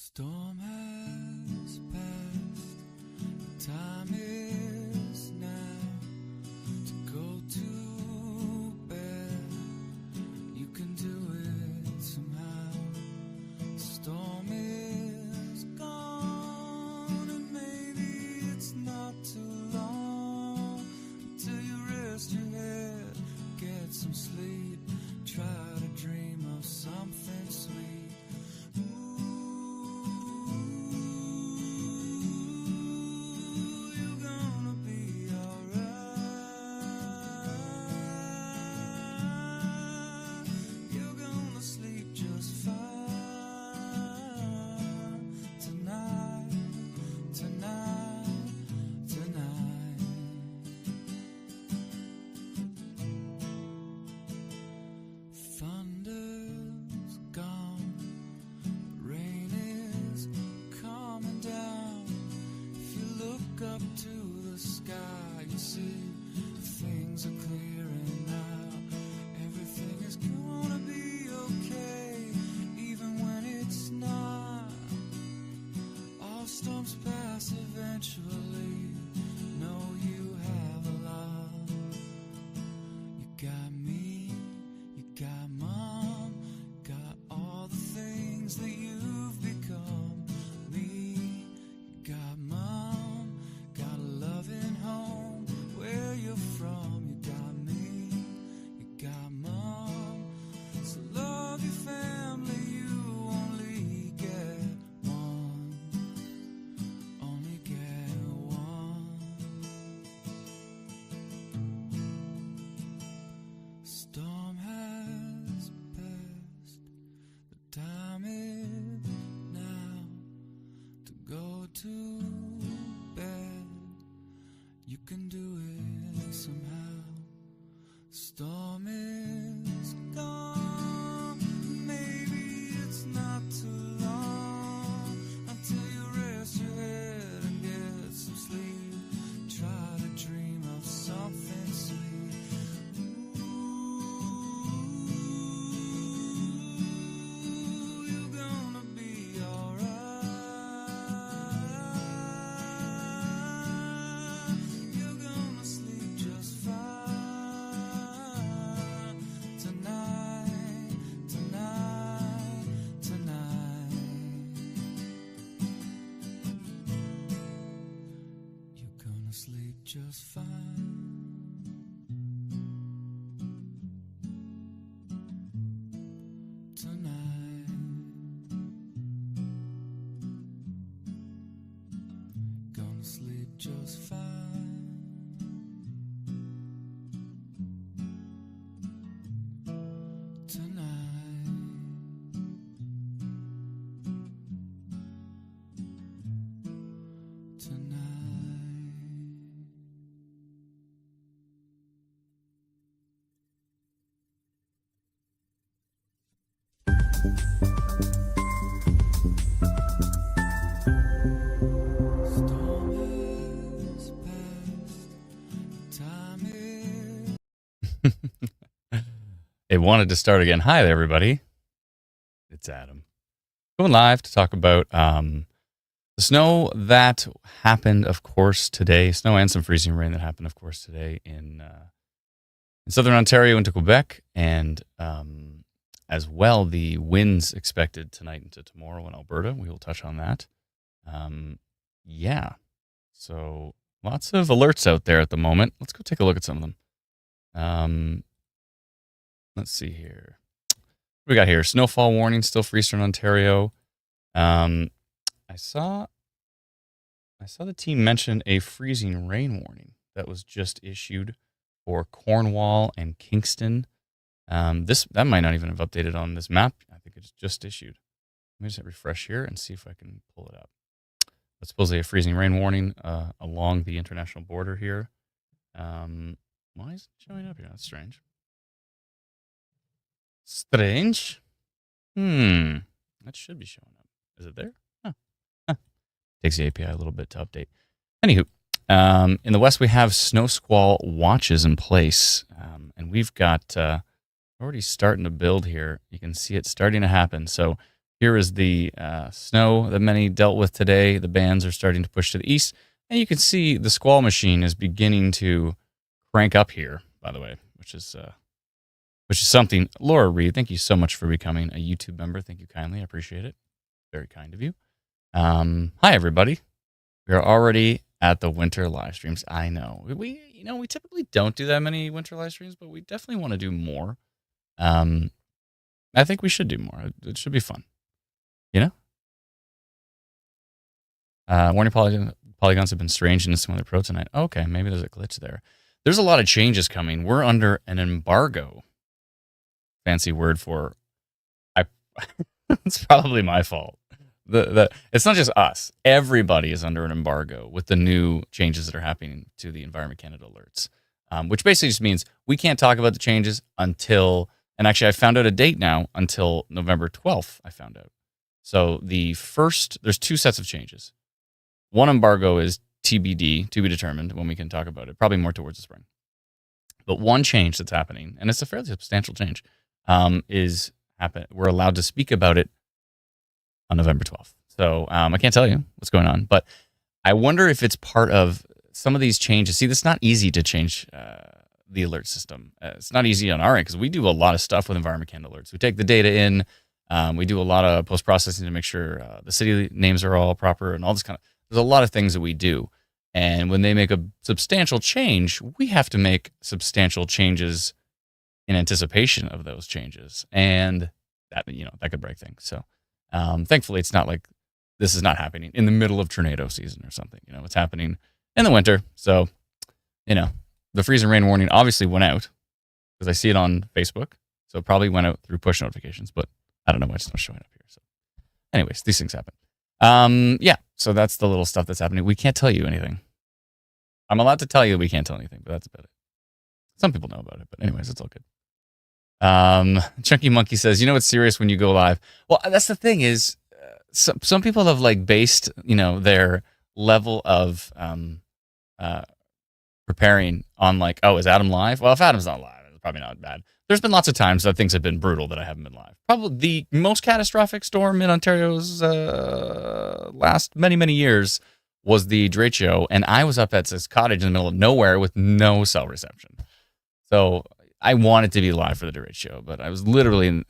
Storm has passed, the time is now to go to bed. You can do it somehow. The storm is gone, and maybe it's not too long until you rest your head, get some sleep, try to dream of something sweet. Thunder's gone, rain is coming down. If you look up to the sky, you see things are clearing now. Everything is gonna be okay, even when it's not. All storms pass eventually. Know you have a lot. You got me, you got mom, got all the things that you've become. Me, you got mom, got a loving home where you're from. You got me, you got mom, so love your family. You only get one, only get one. Storm has passed, the time is now to go to bed. You can do it somehow. Storm is gone, maybe it's not too long until you rest your head and get some sleep. Try to dream of something sweet. Sleep just fine. Tonight, gonna sleep just fine. Tonight, tonight. It wanted to start again. Hi there, everybody. It's Adam. Going live to talk about the snow that happened, of course, today. Snow and some freezing rain that happened, of course, today in southern Ontario into Quebec. And as well, the winds expected tonight into tomorrow in Alberta. We will touch on that. Yeah. So lots of alerts out there at the moment. Let's go take a look at some of them. Let's see here. What we got here? Snowfall warning still for Eastern Ontario. I saw the team mention a freezing rain warning that was just issued for Cornwall and Kingston. That might not even have updated on this map. I think it's just issued. Let me just hit refresh here and see if I can pull it up. But supposedly a freezing rain warning along the international border here. Why is it showing up here? That's strange. Strange. That should be showing up. Is it there? Huh. Takes the API a little bit to update. Anywho, in the west we have snow squall watches in place, and we've got already starting to build here. You can see it starting to happen. So Here is the snow that many dealt with today. The bands are starting to push to the east. And you can see the Squall machine is beginning to crank up here, by the way, which is something. Laura Reed, thank you so much for becoming a YouTube member. Thank you kindly. I appreciate it. Very kind of you. Hi, everybody. We are already at the winter live streams. I know. We typically don't do that many winter live streams, but we definitely want to do more. I think we should do more. It should be fun. Warning polygons have been strange in some of the pro tonight. Okay, maybe there's a glitch there. There's a lot of changes coming. We're under an embargo. Fancy word for it's probably my fault. It's not just us. Everybody is under an embargo with the new changes that are happening to the Environment Canada alerts, which basically just means we can't talk about the changes until, and actually I found out a date now, until November 12th, I found out. So there's two sets of changes. One embargo is TBD, to be determined, when we can talk about it, probably more towards the spring. But one change that's happening, and it's a fairly substantial change, we're allowed to speak about it on November 12th. So I can't tell you what's going on, but I wonder if it's part of some of these changes. See, it's not easy to change the alert system. It's not easy on our end because we do a lot of stuff with Environment Canada alerts. We take the data in. We do a lot of post-processing to make sure the city names are all proper and all this kind of. There's a lot of things that we do. And when they make a substantial change, we have to make substantial changes in anticipation of those changes. And that could break things. So thankfully, it's not like this is not happening in the middle of tornado season or something. It's happening in the winter. So, the freeze and rain warning obviously went out because I see it on Facebook. So it probably went out through push notifications, but I don't know why it's not showing up here. So anyways, these things happen. So that's the little stuff that's happening. We can't tell you anything. I'm allowed to tell you we can't tell anything, but that's about it. Some people know about it, but anyways, it's all good. Chunky Monkey says, it's serious when you go live. Well, that's the thing is, some people have based, their level of preparing on is Adam live? Well, if Adam's not live, it's probably not bad. There's been lots of times that things have been brutal that I haven't been live. Probably the most catastrophic storm in Ontario's last many, many years was the derecho, and I was up at this cottage in the middle of nowhere with no cell reception. So I wanted to be live for the derecho, but I was literally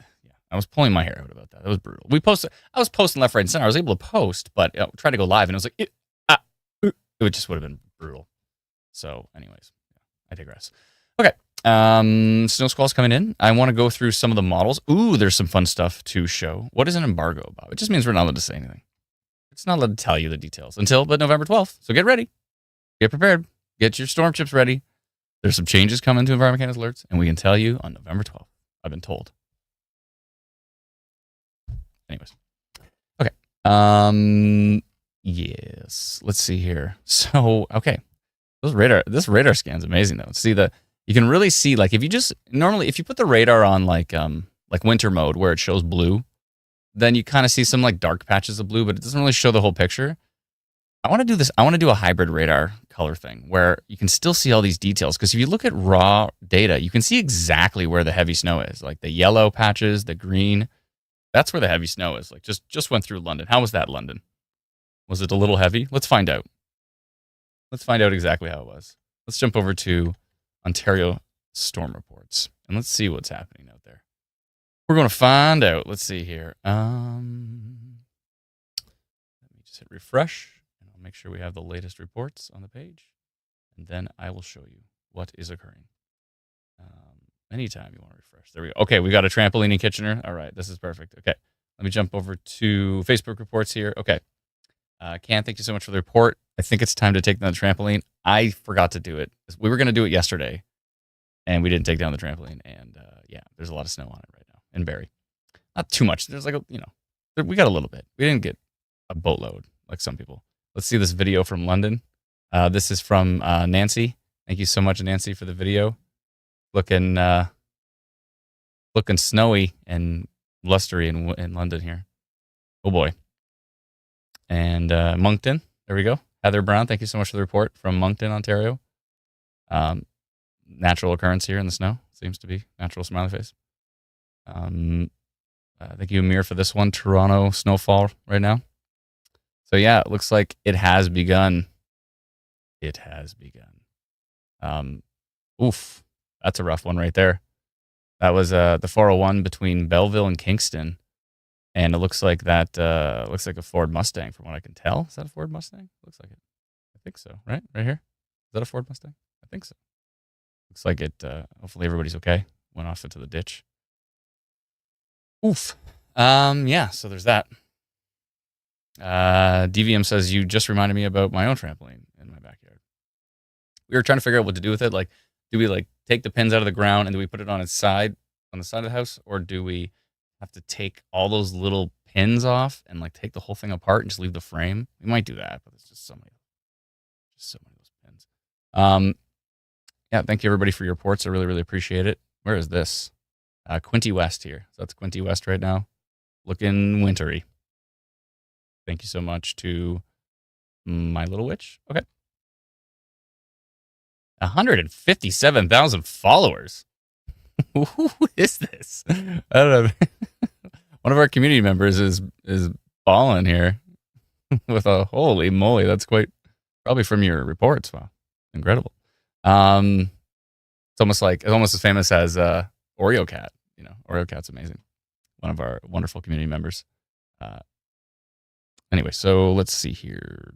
I was pulling my hair out about that. That was brutal. I was posting left, right, and center. I was able to post, but try to go live, and it was it just would have been brutal. So, anyways, I digress. Okay. Snow Squall's coming in. I want to go through some of the models. Ooh, there's some fun stuff to show. What is an embargo about? It just means we're not allowed to say anything. It's not allowed to tell you the details until November 12th. So get ready. Get prepared. Get your storm chips ready. There's some changes coming to Environment Canada alerts, and we can tell you on November 12th. I've been told. Anyways. Okay. Yes. Let's see here. So, okay. This radar scan's amazing though. See you can really see if you put the radar on like winter mode where it shows blue, then you kind of see some dark patches of blue, but it doesn't really show the whole picture. I want to do this. I want to do a hybrid radar color thing where you can still see all these details. Because if you look at raw data, you can see exactly where the heavy snow is. Like the yellow patches, the green. That's where the heavy snow is. Just went through London. How was that, London? Was it a little heavy? Let's find out. Let's find out exactly how it was. Let's jump over to Ontario storm reports and let's see what's happening out there. We're going to find out. Let's see here. Let me just hit refresh and I'll make sure we have the latest reports on the page, and then I will show you what is occurring. Anytime you want to refresh. There we go. Okay, we got a trampoline in Kitchener. All right, this is perfect. Okay, let me jump over to Facebook reports here. Okay. Ken, thank you so much for the report. I think it's time to take down the trampoline. I forgot to do it. We were going to do it yesterday, and we didn't take down the trampoline. And there's a lot of snow on it right now in Barrie. Not too much. There's we got a little bit. We didn't get a boatload like some people. Let's see this video from London. This is from Nancy. Thank you so much, Nancy, for the video. Looking snowy and blustery in London here. Oh boy. And Moncton, there we go. Heather Brown, thank you so much for the report from Moncton, Ontario. Natural occurrence here in the snow. Seems to be natural smiley face. Thank you, Amir, for this one. Toronto snowfall right now. So yeah, it looks like it has begun. It has begun. Oof, that's a rough one right there. That was the 401 between Belleville and Kingston, and it looks like that looks like a Ford Mustang from what I can tell. Is that a Ford Mustang? Looks like it. I think so. Right here. Is that a Ford Mustang? I think so. Looks like it. Hopefully everybody's okay. Went off into the ditch. Oof. Yeah. So there's that. DVM says you just reminded me about my own trampoline in my backyard. We were trying to figure out what to do with it. Like, do we like take the pins out of the ground and do we put it on the side of the house, or do we have to take all those little pins off and like take the whole thing apart and just leave the frame? We might do that, but it's just so many of those pins. Yeah, thank you everybody for your reports. I really, really appreciate it. Where is this? Quinty West here. So that's Quinty West right now. Looking wintry. Thank you so much to My Little Witch. Okay. 157,000 followers. Who is this? I don't know. One of our community members is balling here with a holy moly. That's quite probably from your reports. Wow, incredible. It's almost as famous as Oreo Cat. You know, Oreo Cat's amazing. One of our wonderful community members. Anyway, so let's see here.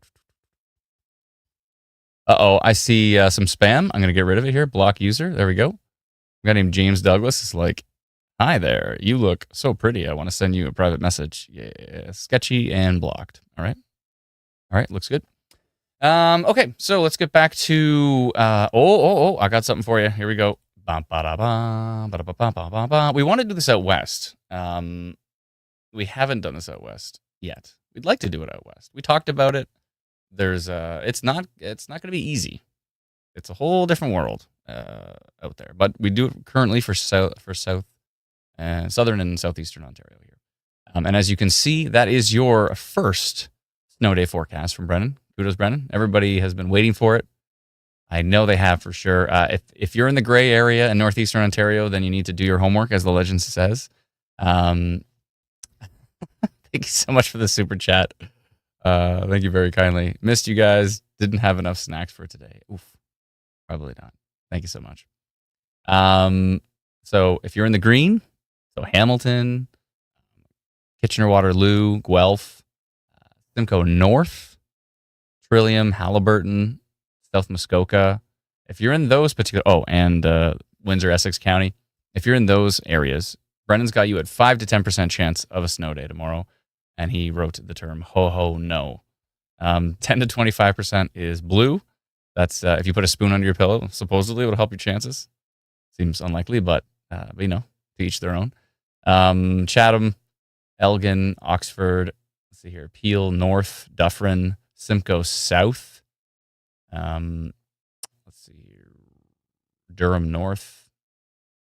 I see some spam. I'm going to get rid of it here. Block user. There we go. A guy named James Douglas is like, hi there. You look so pretty. I want to send you a private message. Yeah, sketchy and blocked. All right. Looks good. Okay, so let's get back to, I got something for you. Here we go. We want to do this out west. We haven't done this out west yet. We'd like to do it out west. We talked about it. There's it's not going to be easy. It's a whole different world out there. But we do it currently for southern and southeastern Ontario here. And as you can see, that is your first snow day forecast from Brennan. Kudos, Brennan. Everybody has been waiting for it. I know they have for sure. If you're in the gray area in northeastern Ontario, then you need to do your homework, as the legend says. Thank you so much for the super chat. Thank you very kindly. Missed you guys. Didn't have enough snacks for today. Oof. Probably not. Thank you so much. So if you're in the green, so Hamilton, Kitchener-Waterloo, Guelph, Simcoe North, Trillium, Haliburton, South Muskoka. If you're in those particular, and Windsor, Essex County. If you're in those areas, Brendan's got you at 5 to 10% chance of a snow day tomorrow. And he wrote the term ho no. 10 to 25% is blue. That's if you put a spoon under your pillow, supposedly it would help your chances. Seems unlikely, but to each their own. Chatham, Elgin, Oxford, let's see here, Peel North, Dufferin, Simcoe South. Let's see here, Durham North,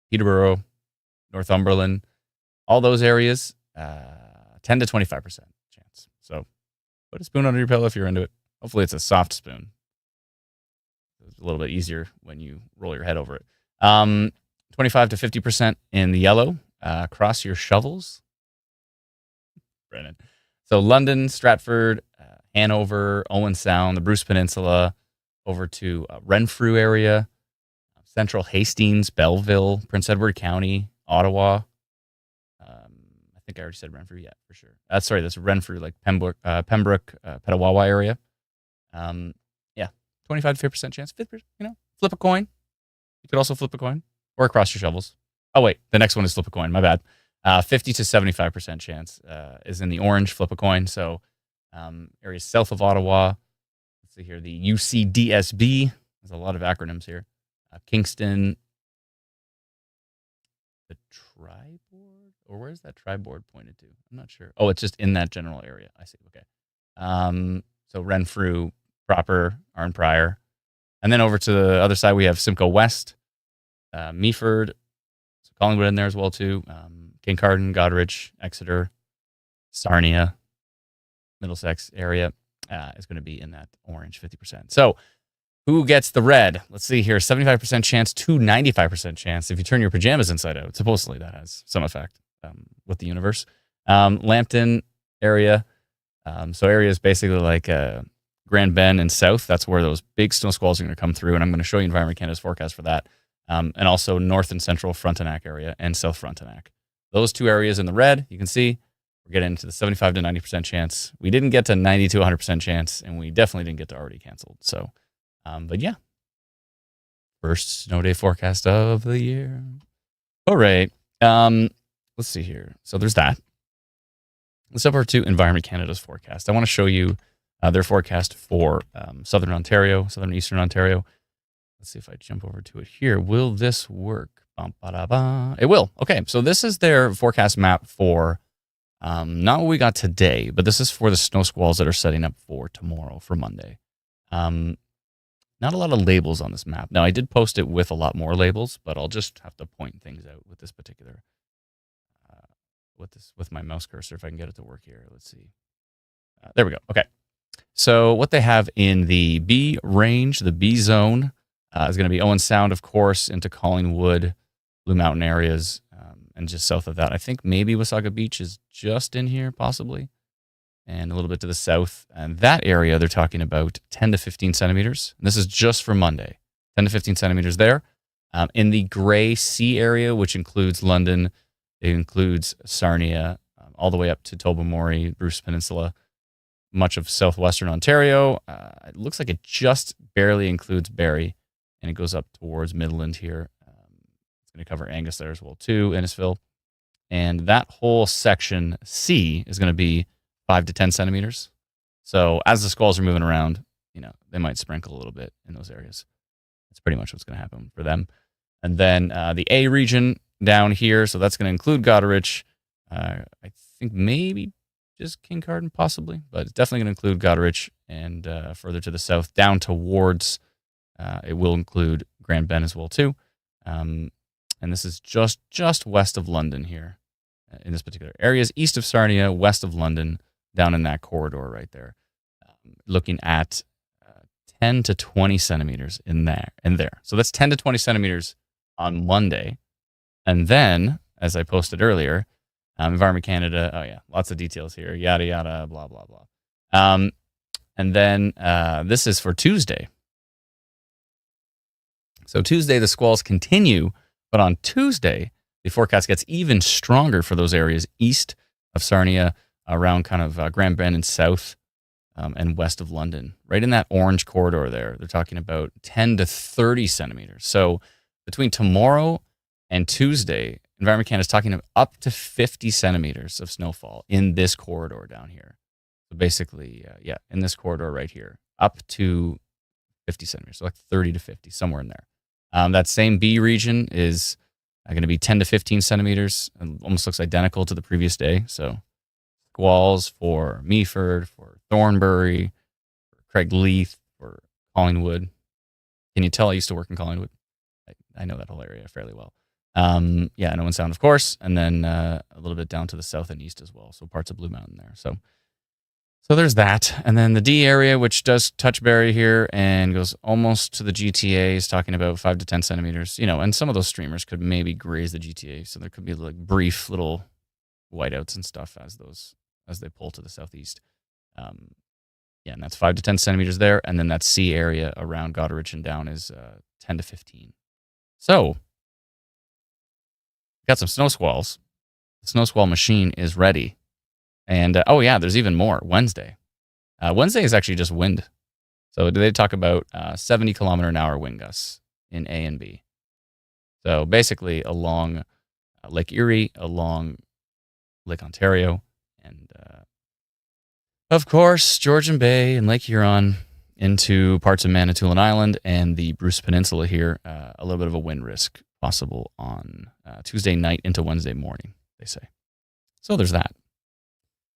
Peterborough, Northumberland, all those areas. 10 to 25% chance. So put a spoon under your pillow if you're into it. Hopefully it's a soft spoon. It's a little bit easier when you roll your head over it. 25 to 50% in the yellow. Cross your shovels. Brennan. So London, Stratford, Hanover, Owen Sound, the Bruce Peninsula, over to Renfrew area, Central Hastings, Belleville, Prince Edward County, Ottawa. I think I already said Renfrew. Yeah, for sure. That's Renfrew, like Pembroke, Petawawa area. 25 to 50% chance. 50%, flip a coin. You could also flip a coin or cross your shovels. Oh, wait, the next one is flip a coin. My bad. 50 to 75% chance is in the orange, flip a coin. So areas south of Ottawa. Let's see here, the UCDSB. There's a lot of acronyms here. Kingston, the Tri-Board? Or where's that Tri-Board pointed to? I'm not sure. Oh, it's just in that general area. I see. Okay. So Renfrew proper, Arn Prior. And then over to the other side, we have Simcoe West, Meaford, so Collingwood in there as well, too. Kincardine, Goderich, Exeter, Sarnia, Middlesex area is going to be in that orange 50%. So who gets the red? Let's see here. 75% chance to 95% chance if you turn your pajamas inside out. Supposedly that has some effect. with the universe. Lambton area. So areas basically like Grand Bend and south. That's where those big snow squalls are going to come through. And I'm going to show you Environment Canada's forecast for that. And also north and central Frontenac area and south Frontenac. Those two areas in the red, you can see we're getting into the 75 to 90% chance. We didn't get to 90 to 100% chance, and we definitely didn't get to already canceled. So, but yeah. First snow day forecast of the year. All right. Let's see here. So there's that. Let's jump over to Environment Canada's forecast. I want to show you their forecast for southern Ontario, southern eastern Ontario. Let's see if I jump over to it here. Will this work? It will. Okay, so this is their forecast map for not what we got today, but this is for the snow squalls that are setting up for tomorrow, for Monday. Not a lot of labels on this map. Now, I did post it with a lot more labels, but I'll just have to point things out with this particular, with my mouse cursor, if I can get it to work here. Let's see. There we go. Okay. So what they have in the B range, the B zone, is going to be Owen Sound, of course, into Collingwood, Blue Mountain areas, and just south of that. I think maybe Wasaga Beach is just in here, possibly, and a little bit to the south. And that area, they're talking about 10 to 15 centimeters. And this is just for Monday, 10 to 15 centimeters there. In the Grey Sea area, which includes London, it includes Sarnia, all the way up to Tobermory, Bruce Peninsula, much of southwestern Ontario. It looks like it just barely includes Barrie, and it goes up towards Midland here. It's going to cover Angus there as well, too, Innisfil. And that whole section C is going to be 5 to 10 centimeters. So as the squalls are moving around, they might sprinkle a little bit in those areas. That's pretty much what's going to happen for them. And then the A region down here, so that's going to include Goderich. I think maybe just Kincardine possibly, but it's definitely going to include Goderich, and further to the south down towards, it will include Grand Bend as well too. And this is just west of London here in this particular areas, east of Sarnia, west of London, down in that corridor right there. Looking at 10 to 20 centimeters in there. So that's 10 to 20 centimeters on Monday. And then, as I posted earlier, Environment Canada, oh yeah, lots of details here, yada, yada, blah, blah, blah. And then this is for Tuesday. So Tuesday, the squalls continue, but on Tuesday, the forecast gets even stronger for those areas east of Sarnia, around kind of Grand Bend and south and west of London. Right in that orange corridor there, they're talking about 10 to 30 centimeters. So between tomorrow and Tuesday, Environment Canada is talking of up to 50 centimeters of snowfall in this corridor down here. So basically, in this corridor right here, up to 50 centimeters, so like 30 to 50, somewhere in there. That same B region is going to be 10 to 15 centimeters. It almost looks identical to the previous day. So squalls for Meaford, for Thornbury, for Craigleith, for Collingwood. Can you tell I used to work in Collingwood? I know that whole area fairly well. And Owen Sound, of course, and then a little bit down to the south and east as well. So parts of Blue Mountain there. So there's that. And then the D area, which does touch Barrie here and goes almost to the GTA, is talking about 5 to 10 centimeters. And some of those streamers could maybe graze the GTA. So there could be like brief little whiteouts and stuff as they pull to the southeast. And that's 5 to 10 centimeters there. And then that C area around Goderich and down is 10 to 15. So got some snow squalls. The snow squall machine is ready. And, there's even more. Wednesday. Wednesday is actually just wind. So they talk about 70 kilometer an hour wind gusts in A and B. So basically along Lake Erie, along Lake Ontario, and, of course, Georgian Bay and Lake Huron into parts of Manitoulin Island and the Bruce Peninsula here. A little bit of a wind risk possible on Tuesday night into Wednesday morning, they say. So there's that.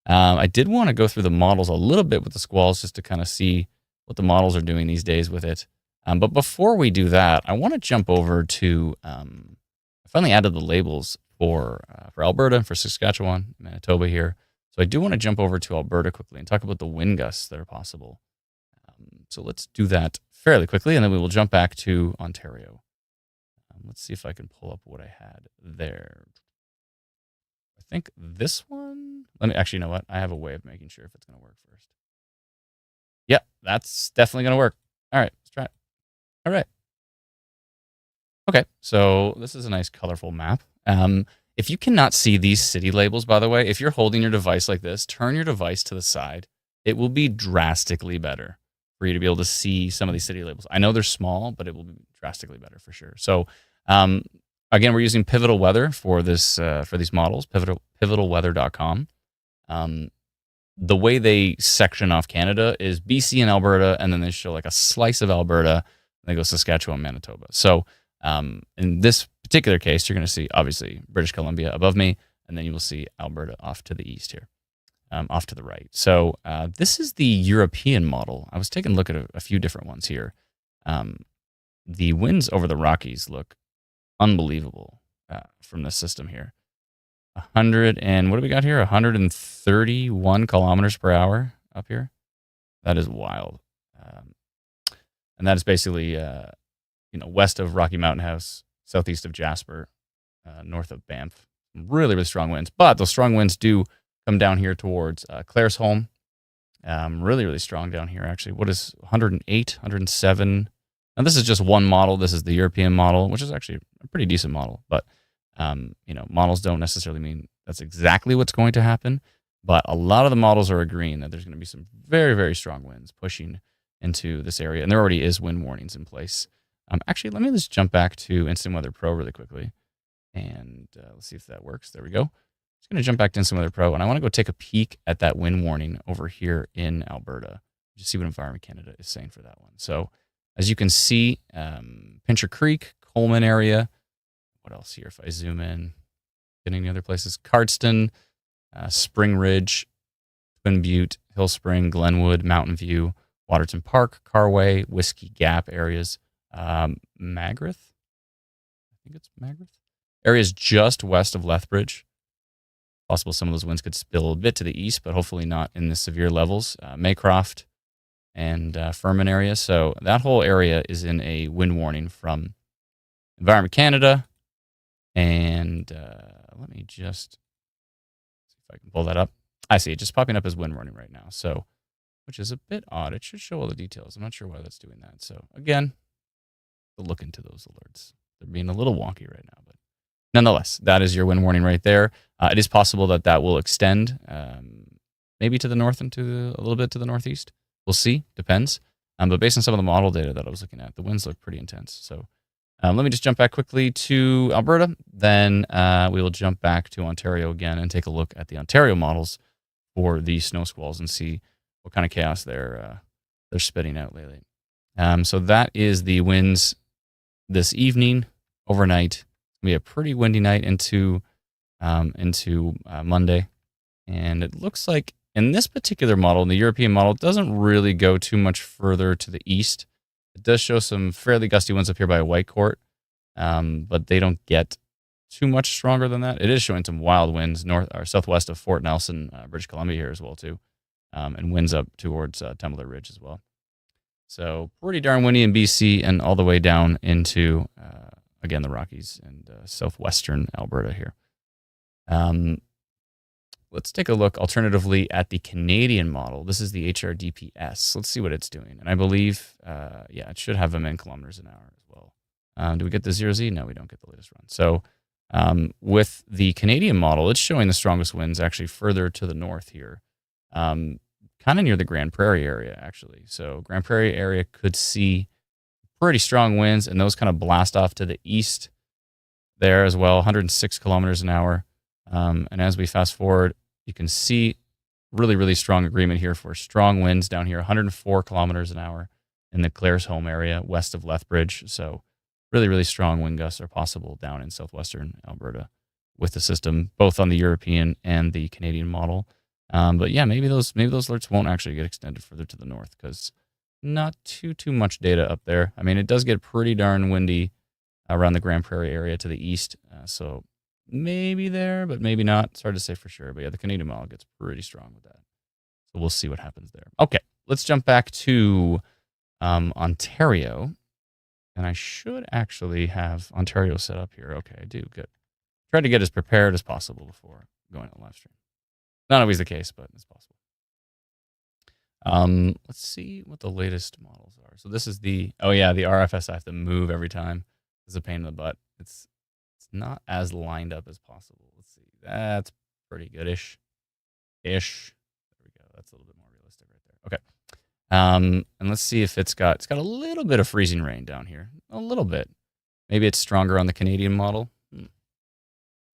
I did want to go through the models a little bit with the squalls just to kind of see what the models are doing these days with it. But before we do that, I want to jump over to, I finally added the labels for Alberta, for Saskatchewan, Manitoba here. So I do want to jump over to Alberta quickly and talk about the wind gusts that are possible. So let's do that fairly quickly, and then we will jump back to Ontario. Let's see if I can pull up what I had there. I think this one, let me actually, you know what? I have a way of making sure if it's going to work first. Yep, that's definitely going to work. All right, let's try it. All right. Okay, so this is a nice colorful map. If you cannot see these city labels, by the way, if you're holding your device like this, turn your device to the side. It will be drastically better for you to be able to see some of these city labels. I know they're small, but it will be drastically better for sure. So, again, we're using Pivotal Weather for this for these models, pivotalweather.com. The way they section off Canada is BC and Alberta, and then they show like a slice of Alberta, and they go Saskatchewan, Manitoba. So in this particular case, you're going to see, obviously, British Columbia above me, and then you will see Alberta off to the east here, off to the right. So this is the European model. I was taking a look at a few different ones here. The winds over the Rockies look unbelievable from this system here. 100 and what do we got here? 131 kilometers per hour up here. That is wild. And that is basically, west of Rocky Mountain House, southeast of Jasper, north of Banff. Really, really strong winds. But those strong winds do come down here towards Claresholm. Really, really strong down here, actually. What is 108, 107? Now, this is just one model. This is the European model, which is actually a pretty decent model. But models don't necessarily mean that's exactly what's going to happen, but a lot of the models are agreeing that there's going to be some very, very strong winds pushing into this area, and there already is wind warnings in place. Actually, let me just jump back to Instant Weather Pro really quickly, and let's see if that works. There we go. Just going to jump back to Instant Weather Pro, and I want to go take a peek at that wind warning over here in Alberta, just see what Environment Canada is saying for that one. So, as you can see, Pincher Creek, Coleman area. What else here? If I zoom in, getting any other places? Cardston, Spring Ridge, Twin Butte, Hill Spring, Glenwood, Mountain View, Waterton Park, Carway, Whiskey Gap areas, Magrath. I think it's Magrath. Areas just west of Lethbridge. Possible some of those winds could spill a bit to the east, but hopefully not in the severe levels. Maycroft and Furman area. So that whole area is in a wind warning from Environment Canada. And let me just see if I can pull that up. I see it just popping up as wind warning right now. So, which is a bit odd. It should show all the details. I'm not sure why that's doing that. So again, we'll look into those alerts. They're being a little wonky right now, but nonetheless, that is your wind warning right there. It is possible that will extend maybe to the north and a little bit to the northeast. We'll see. Depends. But based on some of the model data that I was looking at, the winds look pretty intense. So let me just jump back quickly to Alberta. Then we will jump back to Ontario again and take a look at the Ontario models for the snow squalls and see what kind of chaos they're spitting out lately. So that is the winds this evening, overnight. It's going to be a pretty windy night into Monday. And it looks like in this particular model, in the European model, it doesn't really go too much further to the east. It does show some fairly gusty winds up here by Whitecourt, but they don't get too much stronger than that. It is showing some wild winds north or southwest of Fort Nelson, British Columbia here as well too, and winds up towards Tumbler Ridge as well. So pretty darn windy in BC and all the way down into again the Rockies and southwestern Alberta here. Let's take a look alternatively at the Canadian model. This is the HRDPS. Let's see what it's doing. And I believe, it should have them in kilometers an hour as well. Do we get the 0Z? No, we don't get the latest run. So with the Canadian model, it's showing the strongest winds actually further to the north here, kind of near the Grand Prairie area, actually. So Grand Prairie area could see pretty strong winds, and those kind of blast off to the east there as well, 106 kilometers an hour. And as we fast forward, you can see really, really strong agreement here for strong winds down here, 104 kilometers an hour in the Claresholm area west of Lethbridge. So really, really strong wind gusts are possible down in southwestern Alberta with the system, both on the European and the Canadian model. But yeah, maybe those alerts won't actually get extended further to the north because not too much data up there. I mean, it does get pretty darn windy around the Grand Prairie area to the east. So maybe there, but maybe not. It's hard to say for sure. But yeah, the Canadian model gets pretty strong with that. So we'll see what happens there. Okay, let's jump back to Ontario. And I should actually have Ontario set up here. Okay, I do. Good. Try to get as prepared as possible before going on live stream. Not always the case, but it's possible. Let's see what the latest models are. So this is the RFS I have to move every time. It's a pain in the butt. It's not as lined up as possible. Let's see. That's pretty good-ish. There we go. That's a little bit more realistic right there. Okay. And let's see if it's got a little bit of freezing rain down here. A little bit. Maybe it's stronger on the Canadian model. Let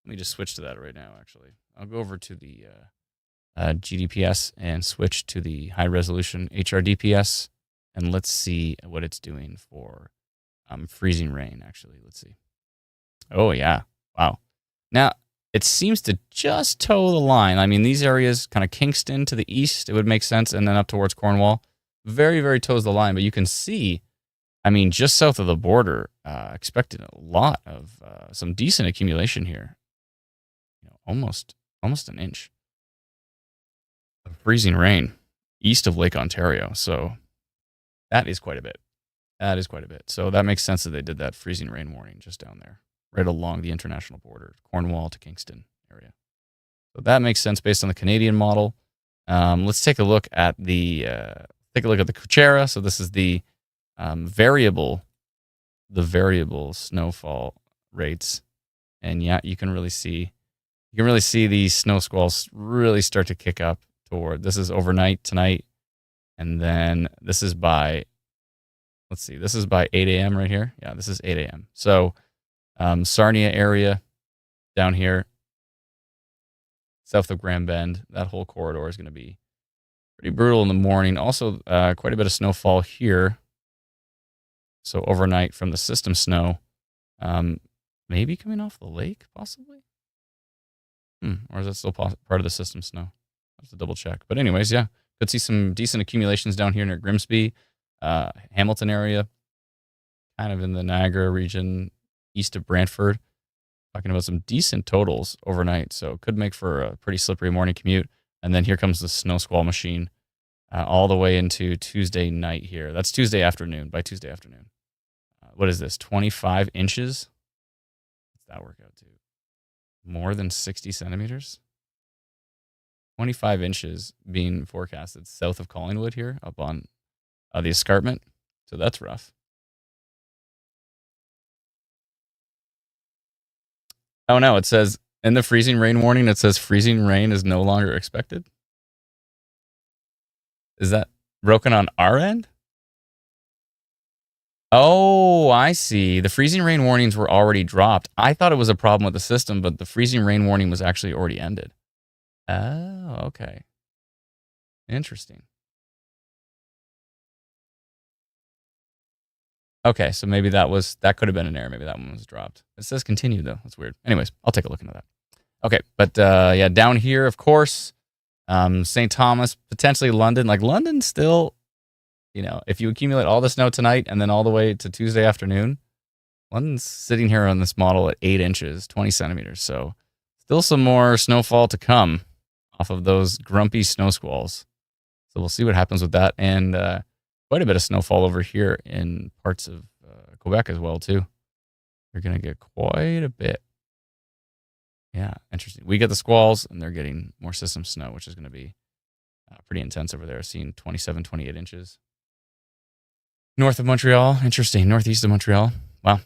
me just switch to that right now, actually. I'll go over to the GDPS and switch to the high-resolution HRDPS, and let's see what it's doing for freezing rain, actually. Let's see. Oh, yeah. Wow. Now, it seems to just toe the line. I mean, these areas, kind of Kingston to the east, it would make sense, and then up towards Cornwall. Very, very toes the line, but you can see, I mean, just south of the border, expecting a lot of some decent accumulation here. Almost an inch of freezing rain east of Lake Ontario. So that is quite a bit. So that makes sense that they did that freezing rain warning just down there, right along the international border, Cornwall to Kingston area. So that makes sense based on the Canadian model. Let's take a look at the Kuchera. So this is the variable snowfall rates, and yeah, you can really see these snow squalls really start to kick up toward. This is overnight tonight, and then this is by 8 a.m. right here. Yeah, this is 8 a.m. So Sarnia area down here, south of Grand Bend, that whole corridor is going to be pretty brutal in the morning. Also, quite a bit of snowfall here. So overnight from the system snow, maybe coming off the lake, possibly? Or is that still part of the system snow? I have to double check. But anyways, yeah, could see some decent accumulations down here near Grimsby, Hamilton area, kind of in the Niagara region, east of Brantford. Talking about some decent totals overnight, so could make for a pretty slippery morning commute. And then here comes the snow squall machine all the way into Tuesday night here. That's Tuesday afternoon, by Tuesday afternoon. What is this, 25 inches? What's that work out to? More than 60 centimeters? 25 inches being forecasted south of Collingwood here, up on the escarpment. So that's rough. Oh no, it says in the freezing rain warning, it says freezing rain is no longer expected. Is that broken on our end? Oh, I see. The freezing rain warnings were already dropped. I thought it was a problem with the system, but the freezing rain warning was actually already ended. Oh, okay. Interesting. Okay, so maybe that could have been an error. Maybe that one was dropped. It says continue, though. That's weird. Anyways, I'll take a look into that. Okay, but yeah, down here, of course, St. Thomas, potentially London. Like London still, if you accumulate all the snow tonight and then all the way to Tuesday afternoon, London's sitting here on this model at 8 inches, 20 centimeters. So still some more snowfall to come off of those grumpy snow squalls. So we'll see what happens with that. And quite a bit of snowfall over here in parts of Quebec as well, too. You're going to get quite a bit. Yeah, interesting. We get the squalls, and they're getting more system snow, which is going to be pretty intense over there. Seeing 27, 28 inches. North of Montreal. Interesting. Northeast of Montreal. Wow.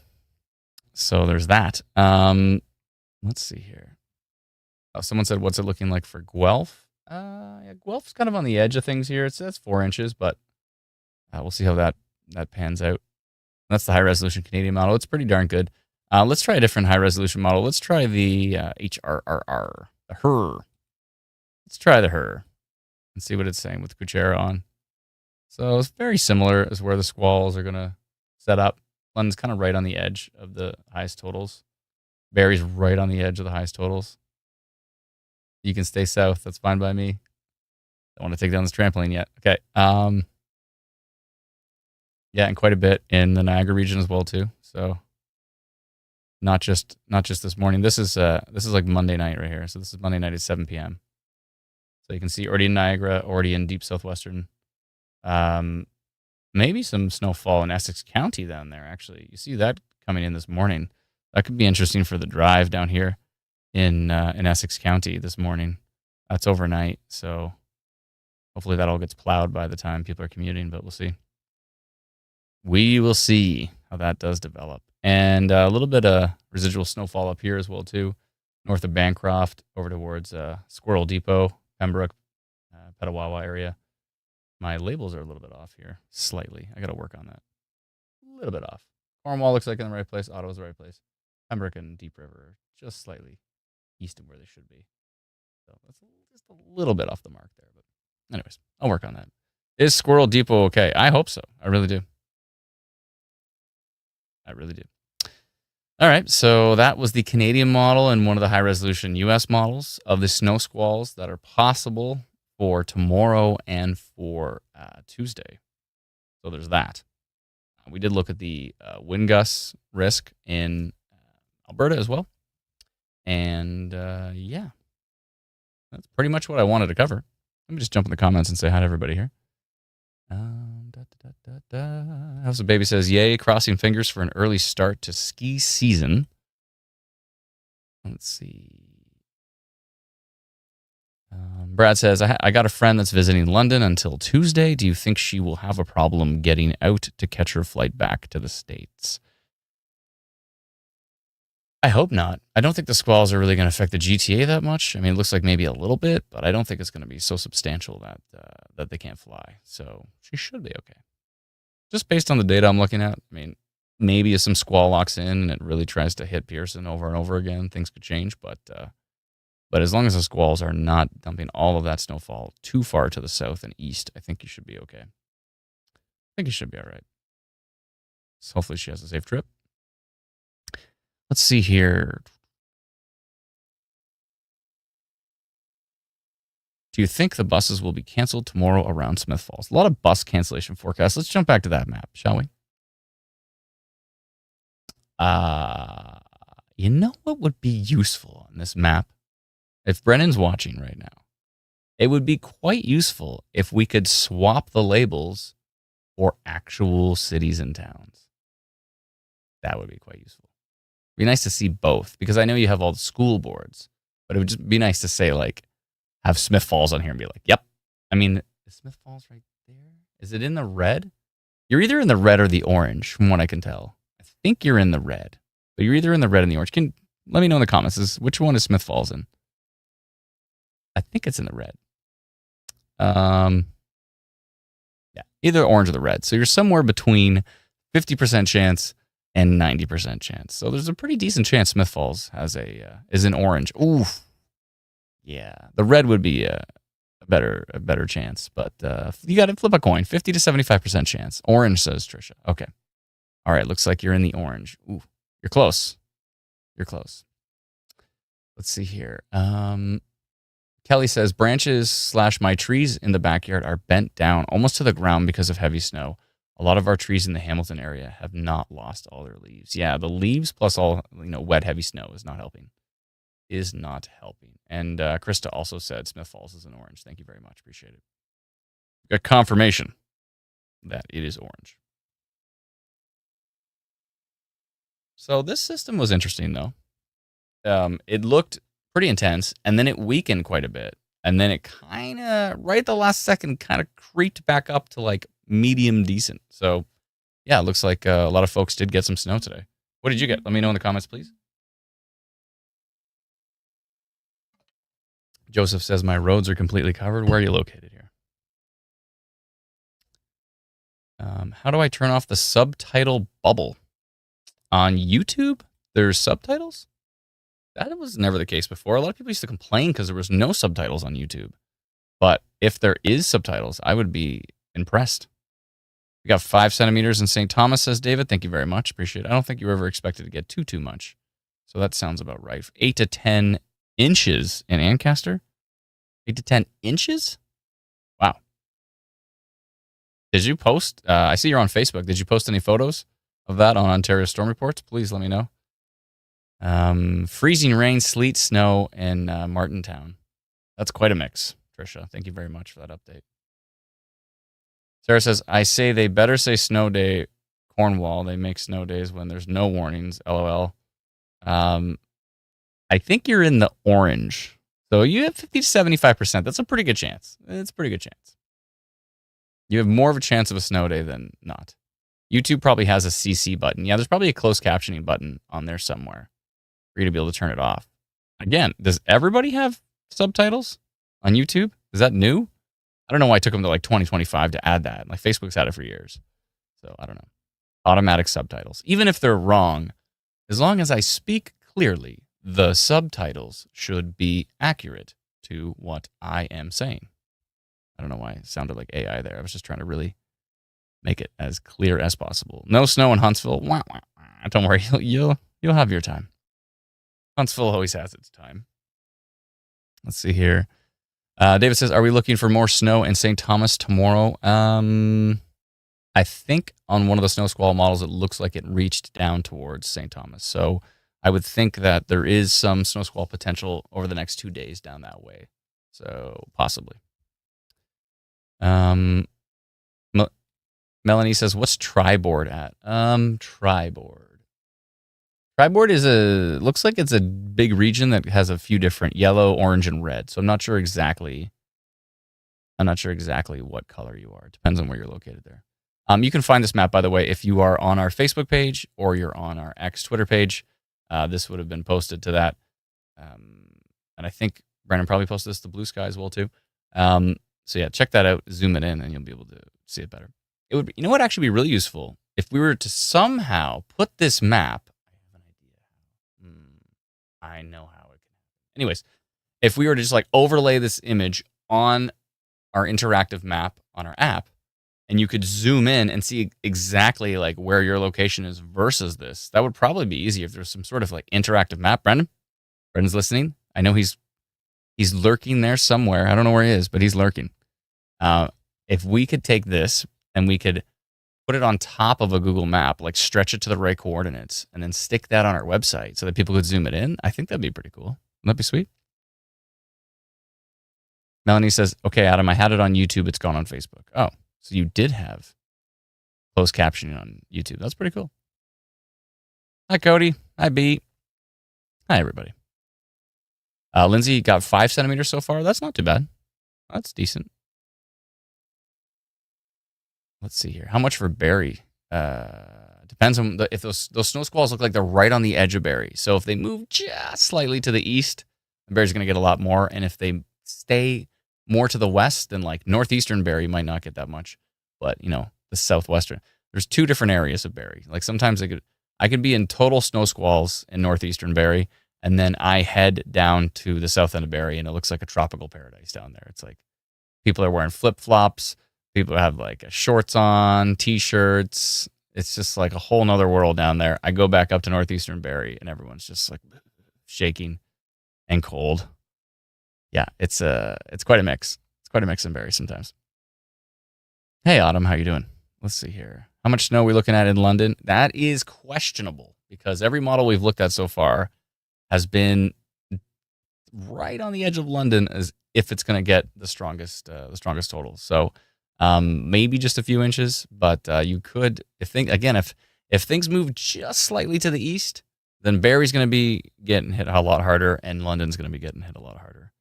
So there's that. Let's see here. Oh, someone said, what's it looking like for Guelph? Yeah, Guelph's kind of on the edge of things here. That's 4 inches, but we'll see how that pans out. That's the high-resolution Canadian model. It's pretty darn good. Let's try a different high-resolution model. Let's try the HRRR, the HER. Let's try the HER and see what it's saying with Kuchera on. So it's very similar as where the squalls are going to set up. London's kind of right on the edge of the highest totals. Barrie's right on the edge of the highest totals. You can stay south. That's fine by me. Don't want to take down this trampoline yet. Okay. Yeah, and quite a bit in the Niagara region as well too. So not just this morning. This is like Monday night right here. So this is Monday night at 7 p.m. So you can see already in Niagara, already in deep southwestern. Maybe some snowfall in Essex County down there. Actually, you see that coming in this morning. That could be interesting for the drive down here. in Essex County this morning. That's overnight, so hopefully that all gets plowed by the time people are commuting, but we'll see. We will see how that does develop. And a little bit of residual snowfall up here as well, too. North of Bancroft, over towards Squirrel Depot, Pembroke, Petawawa area. My labels are a little bit off here, slightly. I got to work on that. A little bit off. Cornwall looks like in the right place. Ottawa's the right place. Pembroke and Deep River are just slightly east of where they should be. So that's just a little bit off the mark there. But anyways, I'll work on that. Is Squirrel Depot okay? I hope so. I really do. I really do. All right, so that was the Canadian model and one of the high-resolution U.S. models of the snow squalls that are possible for tomorrow and for Tuesday. So there's that. We did look at the wind gusts risk in Alberta as well. And yeah, that's pretty much what I wanted to cover. Let me just jump in the comments and say hi to everybody here. House of Baby says, yay, crossing fingers for an early start to ski season. Let's see. Brad says, I got a friend that's visiting London until Tuesday. Do you think she will have a problem getting out to catch her flight back to the States? I hope not. I don't think the squalls are really going to affect the GTA that much. I mean, it looks like maybe a little bit, but I don't think it's going to be so substantial that they can't fly. So she should be okay. Just based on the data I'm looking at, I mean, maybe if some squall locks in and it really tries to hit Pearson over and over again, things could change. But as long as the squalls are not dumping all of that snowfall too far to the south and east, I think you should be okay. I think you should be all right. So hopefully she has a safe trip. Let's see here. Do you think the buses will be canceled tomorrow around Smith Falls? A lot of bus cancellation forecasts. Let's jump back to that map, shall we? You know what would be useful on this map? If Brennan's watching right now, it would be quite useful if we could swap the labels for actual cities and towns. That would be quite useful. It'd be nice to see both, because I know you have all the school boards, but it would just be nice to say, like, have Smith Falls on here and be like, yep. I mean, is Smith Falls right there? Is it in the red? You're either in the red or the orange, from what I can tell. I think you're in the red, but you're either in the red and the orange. Let me know in the comments, which one is Smith Falls in? I think it's in the red. Yeah, either orange or the red. So you're somewhere between 50% chance and 90% chance. So there's a pretty decent chance Smith Falls is in orange. Oof. Yeah, the red would be a better chance, but you got to flip a coin. 50 to 75% chance. Orange, says Trisha. Okay. All right, looks like you're in the orange. Ooh, you're close. You're close. Let's see here. Kelly says, branches / my trees in the backyard are bent down almost to the ground because of heavy snow. A lot of our trees in the Hamilton area have not lost all their leaves. Yeah, the leaves plus all wet, heavy snow is not helping. And Krista also said Smith Falls is in orange. Thank you very much. Appreciate it. Got confirmation that it is orange. So this system was interesting, though. It looked pretty intense, and then it weakened quite a bit. And then it kind of, right at the last second, kind of creeped back up to like medium decent. So, yeah, it looks like a lot of folks did get some snow today. What did you get? Let me know in the comments, please. Joseph says, my roads are completely covered. Where are you located here? How do I turn off the subtitle bubble? On YouTube, there's subtitles? That was never the case before. A lot of people used to complain because there was no subtitles on YouTube. But if there is subtitles, I would be impressed. We got 5 centimeters in St. Thomas, says David. Thank you very much. Appreciate it. I don't think you were ever expected to get too much. So that sounds about right. 8 to 10 inches in Ancaster. 8 to 10 inches? Wow. Did you post? I see you're on Facebook. Did you post any photos of that on Ontario Storm Reports? Please let me know. Freezing rain, sleet, snow in Martintown. That's quite a mix, Trisha. Thank you very much for that update. Sarah says, I say they better say snow day, Cornwall. They make snow days when there's no warnings, LOL. I I think you're in the orange. So you have 50 to 75%. That's a pretty good chance. It's a pretty good chance. You have more of a chance of a snow day than not. YouTube probably has a CC button. Yeah, there's probably a closed captioning button on there somewhere for you to be able to turn it off. Again, does everybody have subtitles on YouTube? Is that new? I don't know why it took them to like 2025 to add that. Like Facebook's had it for years. So I don't know. Automatic subtitles. Even if they're wrong, as long as I speak clearly, the subtitles should be accurate to what I am saying. I don't know why it sounded like AI there. I was just trying to really make it as clear as possible. No snow in Huntsville. Wah, wah, wah. Don't worry, you'll have your time. Huntsville always has its time. Let's see here. David says, "Are we looking for more snow in St. Thomas tomorrow?" I think on one of the snow squall models, it looks like it reached down towards St. Thomas. So I would think that there is some snow squall potential over the next 2 days down that way. So possibly. Melanie says, "What's Triboard at?" Triboard looks like it's a big region that has a few different yellow, orange, and red. So I'm not sure exactly what color you are. It depends on where you're located there. You can find this map, by the way, if you are on our Facebook page or you're on our X Twitter page. This would have been posted to that. And I think Brandon probably posted this to Blue Sky as well, too. So yeah, check that out, zoom it in, and you'll be able to see it better. It would be, what actually be really useful if we were to somehow put this map. I have an idea. I know how it can happen. Anyways, if we were to just like overlay this image on our interactive map on our app, and you could zoom in and see exactly like where your location is versus this, that would probably be easier if there's some sort of like interactive map. Brendan's listening. I know he's lurking there somewhere. I don't know where he is, but he's lurking. If we could take this and we could put it on top of a Google map, like stretch it to the right coordinates, and then stick that on our website so that people could zoom it in, I think that'd be pretty cool. Wouldn't that be sweet? Melanie says, "Okay, Adam, I had it on YouTube. It's gone on Facebook." Oh, so you did have closed captioning on YouTube. That's pretty cool. Hi, Cody. Hi, B. Hi, everybody. Lindsay got 5 centimeters so far. That's not too bad. That's decent. Let's see here. How much for Barrie? Depends on if those snow squalls look like they're right on the edge of Barrie. So if they move just slightly to the east, Barrie's going to get a lot more. And if they stay more to the west, then like northeastern Barrie might not get that much. But the southwestern, there's 2 different areas of Barrie. Like sometimes I could be in total snow squalls in northeastern Barrie, and then I head down to the south end of Barrie, and it looks like a tropical paradise down there. It's like people are wearing flip-flops. People have like shorts on, T-shirts. It's just like a whole nother world down there. I go back up to northeastern Barrie, and everyone's just like shaking and cold. Yeah, it's quite a mix. It's quite a mix in Barrie sometimes. Hey, Autumn, how you doing? Let's see here. How much snow are we looking at in London? That is questionable because every model we've looked at so far has been right on the edge of London as if it's going to get the strongest total. So maybe just a few inches, but you could, if things move just slightly to the east, then Barrie's going to be getting hit a lot harder, and London's going to be getting hit a lot harder,